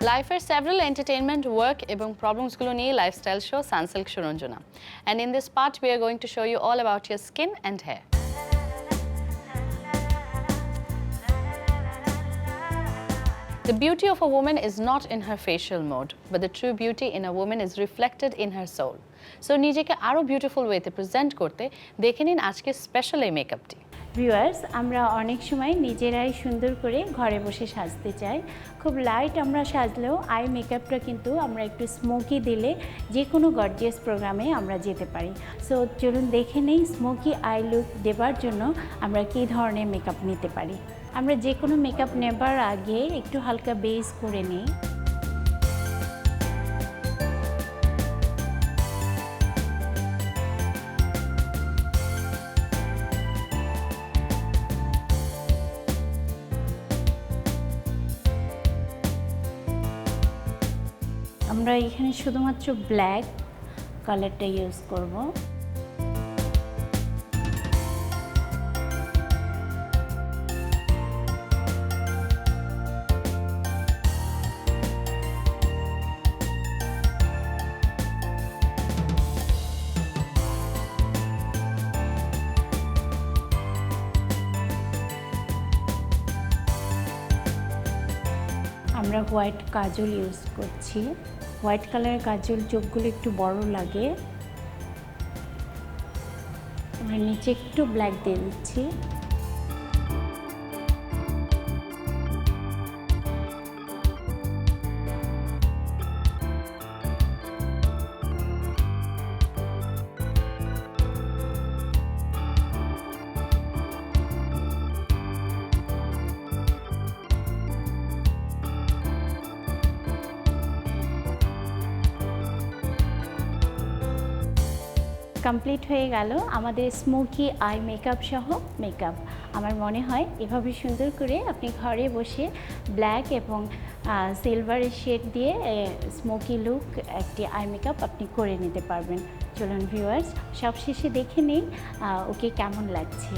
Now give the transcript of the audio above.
Life several entertainment, work এবং problems গুলো নিয়ে lifestyle show Sunsilk Suranjana. And in this part we are going to show you all about your skin and hair. The beauty of a woman is not in her facial mode, but the true beauty in a woman is reflected in her soul. So নিজেকে আরো beautiful ওয়েতে present করতে দেখে নিন আজকের special এই মেকআপটি। Viewers, আমরা অনেক সময় নিজেরাই সুন্দর করে ঘরে বসে সাজতে চাই। খুব লাইট আমরা সাজলেও আই মেকআপটা কিন্তু আমরা একটু স্মোকি দিলে যে কোনো গর্জিয়াস প্রোগ্রামে আমরা যেতে পারি। সো চলুন দেখে নেই স্মোকি আই লুক দেবার জন্য আমরা কী ধরনের মেকআপ নিতে পারি। আমরা যে কোনো মেকআপ নেবার আগে একটু হালকা বেস করে নিই। আমরা এখানে শুধুমাত্র ব্ল্যাক কালারটা ইউজ করব। আমরা হোয়াইট কাজল ইউজ করছি। হোয়াইট কালারের কাজল চোখগুলো একটু বড় লাগে। আমরা নিচে একটু ব্ল্যাক দিয়ে দিচ্ছি। কমপ্লিট হয়ে গেল আমাদের স্মোকি আই মেকআপ সহ মেকআপ। আমার মনে হয় এভাবে সুন্দর করে আপনি ঘরে বসে ব্ল্যাক এবং সিলভারের শেড দিয়ে স্মোকি লুক একটি আই মেকআপ আপনি করে নিতে পারবেন। চলুন ভিউয়ার্স, সবশেষে দেখে নিন ওকে কেমন লাগছে।